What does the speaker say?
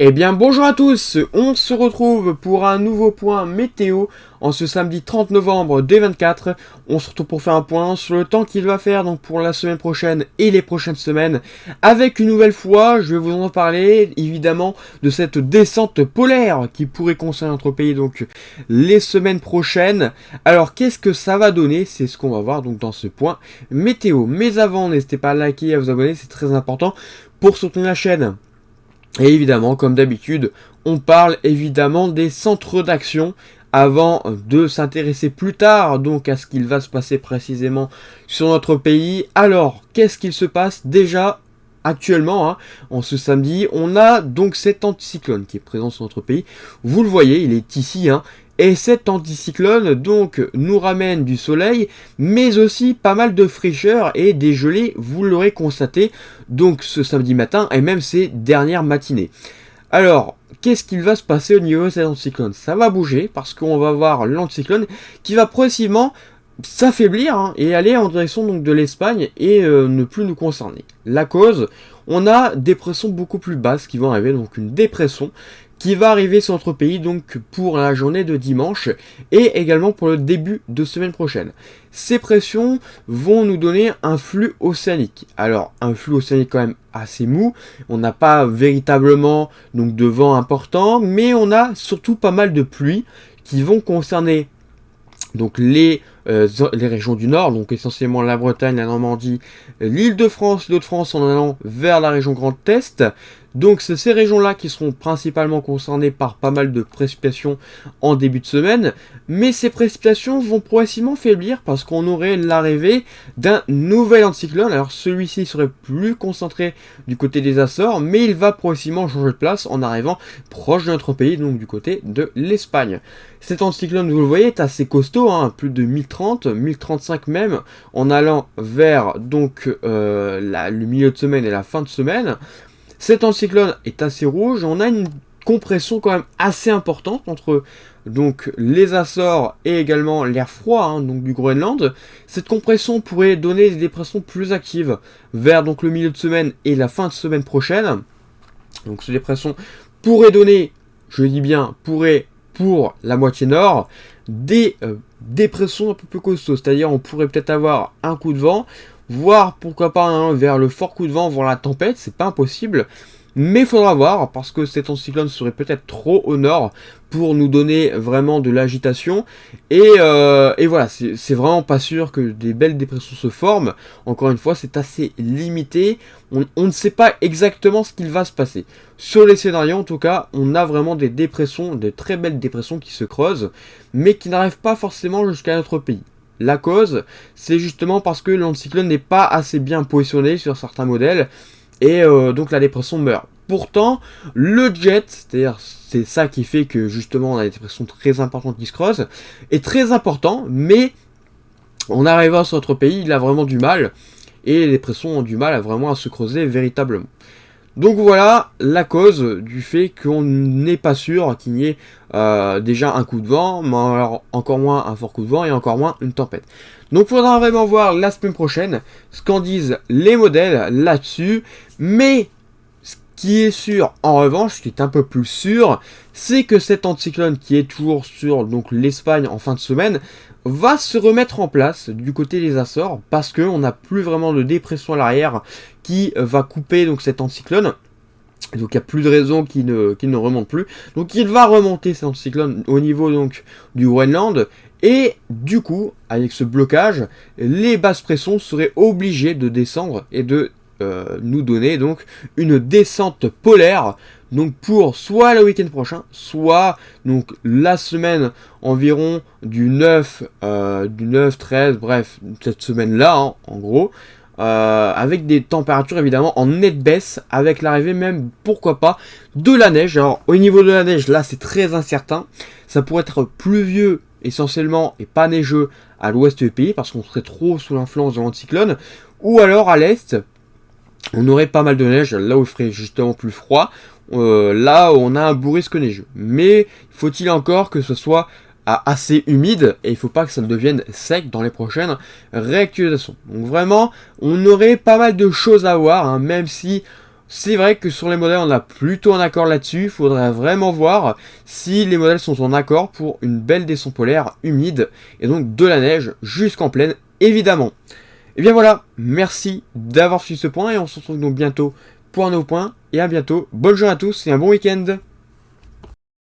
Eh bien bonjour à tous, on se retrouve pour un nouveau point météo en ce samedi 30 novembre 2024. On se retrouve pour faire un point sur le temps qu'il va faire donc pour la semaine prochaine et les prochaines semaines. Avec une nouvelle fois, je vais vous en parler évidemment de cette descente polaire qui pourrait concerner notre pays donc les semaines prochaines. Alors qu'est-ce que ça va donner? C'est ce qu'on va voir donc dans ce point météo. Mais avant, n'hésitez pas à liker et à vous abonner, c'est très important pour soutenir la chaîne. Et évidemment, comme d'habitude, on parle évidemment des centres d'action avant de s'intéresser plus tard donc à ce qu'il va se passer précisément sur notre pays. Alors, qu'est-ce qu'il se passe déjà actuellement en ce samedi? On a donc cet anticyclone qui est présent sur notre pays. Vous le voyez, il est ici. Et cet anticyclone donc nous ramène du soleil, mais aussi pas mal de fraîcheur et des gelées, vous l'aurez constaté, donc ce samedi matin et même ces dernières matinées. Alors, qu'est-ce qu'il va se passer au niveau de cet anticyclone? Ça va bouger parce qu'on va voir l'anticyclone qui va progressivement s'affaiblir et aller en direction donc de l'Espagne et ne plus nous concerner. La cause, on a des pressions beaucoup plus basses qui vont arriver, donc une dépression qui va arriver sur notre pays donc pour la journée de dimanche et également pour le début de semaine prochaine. Ces pressions vont nous donner un flux océanique. Alors un flux océanique quand même assez mou, on n'a pas véritablement donc de vent important, mais on a surtout pas mal de pluies qui vont concerner donc les régions du nord, donc essentiellement la Bretagne, la Normandie, l'Île-de-France, l'Hauts-de-France en allant vers la région Grand Est. Donc c'est ces régions-là qui seront principalement concernées par pas mal de précipitations en début de semaine, mais ces précipitations vont progressivement faiblir parce qu'on aurait l'arrivée d'un nouvel anticyclone. Alors celui-ci serait plus concentré du côté des Açores, mais il va progressivement changer de place en arrivant proche de notre pays, donc du côté de l'Espagne. Cet anticyclone, vous le voyez, est assez costaud, plus de 1030, 1035 même, en allant vers donc le milieu de semaine et la fin de semaine. Cet anticyclone est assez rouge, on a une compression quand même assez importante entre donc les Açores et également l'air froid donc du Groenland. Cette compression pourrait donner des dépressions plus actives vers donc le milieu de semaine et la fin de semaine prochaine. Donc ces dépressions pourraient donner, je dis bien pourraient pour la moitié nord, des dépressions un peu plus costauds, c'est-à-dire on pourrait peut-être avoir un coup de vent, voire pourquoi pas vers le fort coup de vent, voire la tempête, c'est pas impossible, mais il faudra voir, parce que cet anticyclone serait peut-être trop au nord pour nous donner vraiment de l'agitation, et voilà, c'est vraiment pas sûr que des belles dépressions se forment. Encore une fois, c'est assez limité, on ne sait pas exactement ce qu'il va se passer. Sur les scénarios, en tout cas, on a vraiment des dépressions, des très belles dépressions qui se creusent, mais qui n'arrivent pas forcément jusqu'à notre pays. La cause, c'est justement parce que l'anticyclone n'est pas assez bien positionné sur certains modèles, et donc la dépression meurt. Pourtant, le jet, c'est-à-dire c'est ça qui fait que justement on a des dépressions très importantes qui se creusent, est très important, mais en arrivant sur notre pays, il a vraiment du mal, et les dépressions ont du mal à vraiment à se creuser véritablement. Donc voilà la cause du fait qu'on n'est pas sûr qu'il y ait déjà un coup de vent, mais alors encore moins un fort coup de vent et encore moins une tempête. Donc il faudra vraiment voir la semaine prochaine ce qu'en disent les modèles là-dessus. Mais ce qui est sûr en revanche, ce qui est un peu plus sûr, c'est que cet anticyclone qui est toujours sur donc l'Espagne en fin de semaine va se remettre en place du côté des Açores parce qu'on n'a plus vraiment de dépression à l'arrière qui va couper donc cet anticyclone. Donc il n'y a plus de raison qu'il ne remonte plus. Donc il va remonter cet anticyclone au niveau donc du Groenland. Et du coup, avec ce blocage, les basses pressions seraient obligées de descendre et de nous donner donc une descente polaire. Donc pour soit le week-end prochain, soit donc la semaine environ du 9, 13, bref, cette semaine-là, en gros, avec des températures évidemment en nette baisse, avec l'arrivée même, pourquoi pas, de la neige. Alors au niveau de la neige, là c'est très incertain, ça pourrait être pluvieux essentiellement et pas neigeux à l'ouest du pays, parce qu'on serait trop sous l'influence de l'anticyclone, ou alors à l'est, on aurait pas mal de neige, là où il ferait justement plus froid, là où on a un beau risque neigeux. Mais faut-il encore que ce soit assez humide, et il ne faut pas que ça devienne sec dans les prochaines réactualisations. Donc vraiment, on aurait pas mal de choses à voir, même si C'est vrai que sur les modèles, on a plutôt un accord là-dessus. Il faudrait vraiment voir si les modèles sont en accord pour une belle descente polaire humide et donc de la neige jusqu'en plaine, évidemment. Et bien voilà, merci d'avoir suivi ce point et on se retrouve donc bientôt pour un nouveau point. Et à bientôt, bonne journée à tous et un bon week-end.